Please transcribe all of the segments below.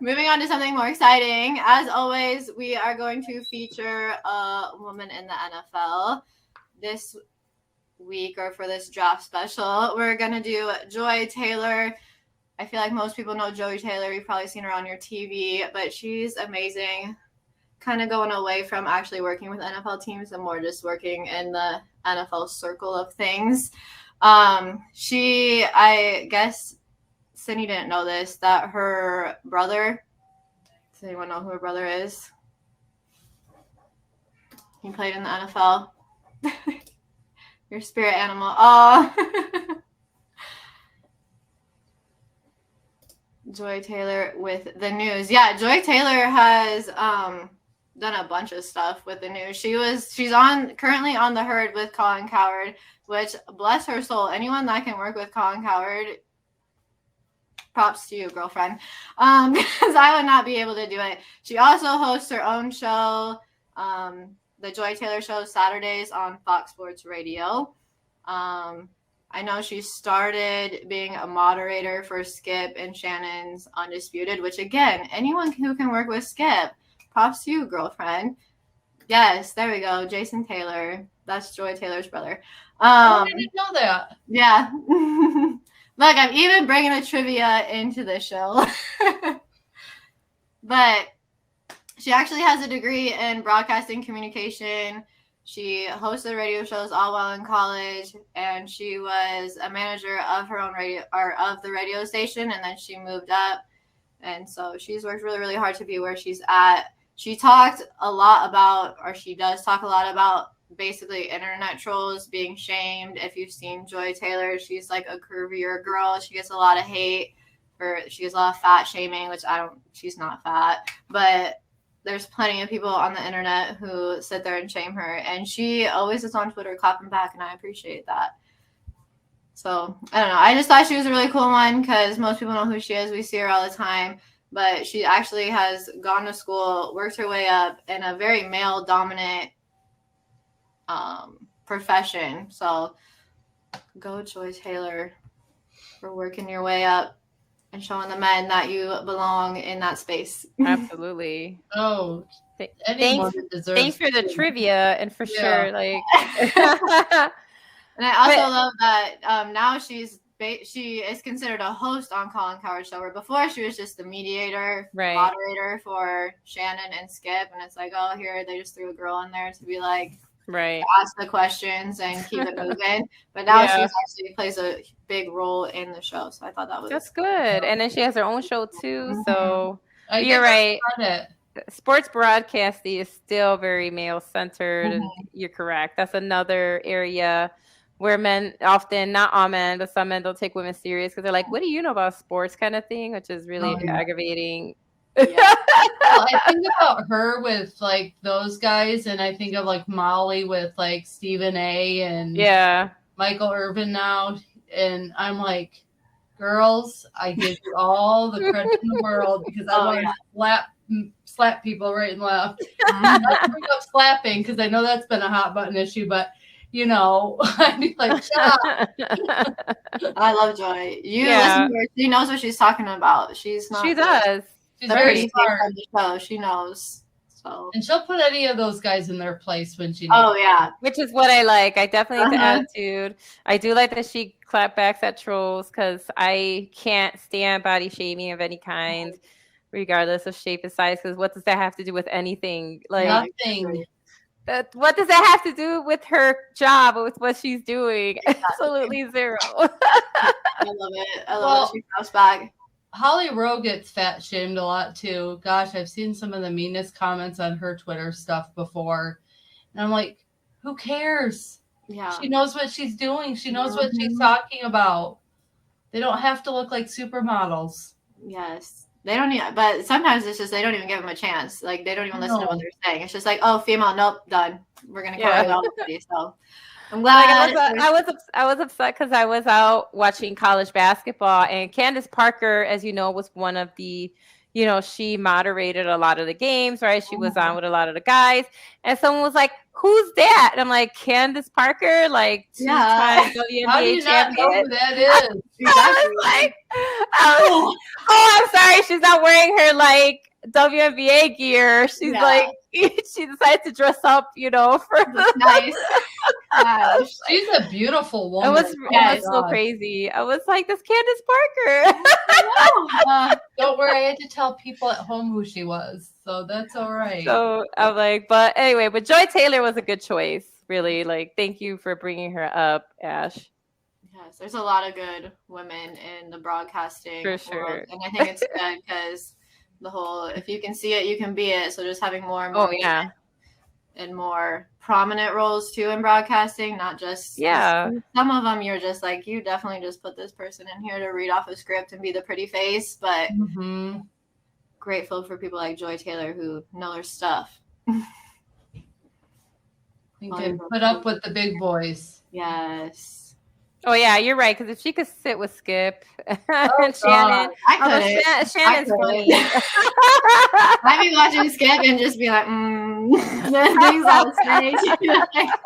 Moving on to something more exciting. As always, we are going to feature a woman in the NFL. This week, or for this draft special, we're going to do Joy Taylor. I feel like most people know Joey Taylor. You've probably seen her on your TV, but she's amazing. Kind of going away from actually working with NFL teams and more just working in the NFL circle of things. I guess Sydney didn't know this, that her brother, does anyone know who her brother is? He played in the NFL. Your spirit animal. Oh. Joy Taylor with the news. Yeah, Joy Taylor has done a bunch of stuff with the news. She's currently on the Herd with Colin Cowherd, which, bless her soul, anyone that can work with Colin Cowherd, props to you, girlfriend, because I would not be able to do it. She also hosts her own show, the Joy Taylor Show, Saturdays on Fox Sports Radio. I know she started being a moderator for Skip and Shannon's Undisputed, which, again, anyone who can work with Skip, props to you, girlfriend. Yes, there we go. Jason Taylor. That's Joy Taylor's brother. I didn't know that. Yeah. Look, I'm even bringing the trivia into the show. But she actually has a degree in broadcasting communication. She hosted radio shows all while in college, and she was a manager of her own radio, or of the radio station, and then she moved up. And so she's worked really, really hard to be where she's at. She talked a lot about, or she does talk a lot about, basically internet trolls being shamed. If you've seen Joy Taylor, she's like a curvier girl. She gets a lot of hate she gets a lot of fat shaming, which she's not fat, but there's plenty of people on the internet who sit there and shame her, and she always is on Twitter clapping back, and I appreciate that. So I don't know. I just thought she was a really cool one because most people know who she is. We see her all the time, but she actually has gone to school, worked her way up in a very male dominant profession. So go Joy Taylor for working your way up and showing the men that you belong in that space. Absolutely. Oh, thanks for the trivia, and for sure, like. And I also love that now she is considered a host on Colin Cowherd's show, where before she was just the mediator, moderator for Shannon and Skip, and it's like, oh, here they just threw a girl in there to be like, ask the questions and keep it moving. But now she actually plays a big role in the show, so I thought that's good. And then she has her own show too. So you're right. Sports broadcasting is still very male centered, and you're correct. That's another area where men often, not all men, but some men don't take women serious because they're like, "What do you know about sports?" kind of thing, which is really aggravating. Well, I think about her with like those guys, and I think of like Molly with like Stephen A. and Michael Irvin now, and I'm like, girls, I give you all the credit in the world because I want to slap people right and left. Not bring up slapping because I know that's been a hot button issue, but you know, I'd be like, shut up. I love Joy. You listen to her. She knows what she's talking about. She does. She's very smart. On the show. She knows. So. And she'll put any of those guys in their place when she needs. Oh, yeah. Which is what I like. I definitely like the attitude. I do like that she clapbacks at trolls because I can't stand body shaming of any kind, regardless of shape and size, because what does that have to do with anything? Like nothing. What does that have to do with her job or with what she's doing? Absolutely zero. I love it. I love it. She comes back. Holly Rowe gets fat shamed a lot too. Gosh, I've seen some of the meanest comments on her Twitter stuff before. And I'm like, who cares? Yeah. She knows what she's doing. She knows what she's talking about. They don't have to look like supermodels. Yes. They don't need, but sometimes it's just they don't even give them a chance. Like they don't even listen to what they're saying. It's just like, oh, female, nope, done. We're gonna call it all. So I'm glad. I was upset because I was out watching college basketball, and Candace Parker, as you know, was one of the you know, she moderated a lot of the games, right? She was on with a lot of the guys. And someone was like, who's that? And I'm like, Candace Parker, like two-time WNBA How do you champion. not know who that is? I was like, oh, I'm sorry. She's not wearing her like WNBA gear. She's like, she decided to dress up, you know, for nice. She's a beautiful woman. It was so crazy. I was like, this Candace Parker. Don't worry, I had to tell people at home who she was, so that's all right. So I'm like, but anyway, but Joy Taylor was a good choice. Really, like, thank you for bringing her up, Ash. Yes, there's a lot of good women in the broadcasting for sure, world, and I think it's good because the whole if you can see it, you can be it. So just having more and more and more prominent roles too in broadcasting, not just some of them you're just like, you definitely just put this person in here to read off a script and be the pretty face, but grateful for people like Joy Taylor who know their stuff. You can put up with the big boys. Yes. Oh yeah, you're right. Because if she could sit with Skip and Shannon, Shannon's funny. I'd be watching Skip and just be like, things on stage.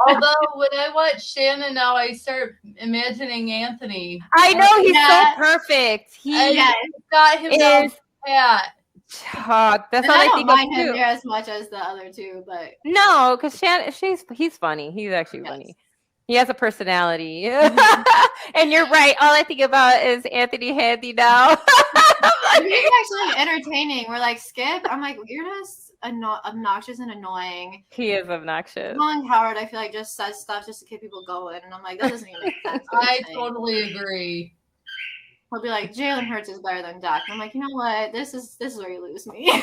Although when I watch Shannon now, I start imagining Anthony. I know he's so perfect. He got him down pat. That's all I think of him there as much as the other two, but no, because he's funny. He's actually funny. He has a personality. And you're right. All I think about is Anthony Handy now. He's actually entertaining. We're like, Skip, I'm like, you're just obnoxious and annoying. He is obnoxious. Colin Howard, I feel like, just says stuff just to keep people going. And I'm like, that doesn't even make sense. I totally agree. He'll be like, Jalen Hurts is better than Dak. I'm like, you know what? This is where you lose me.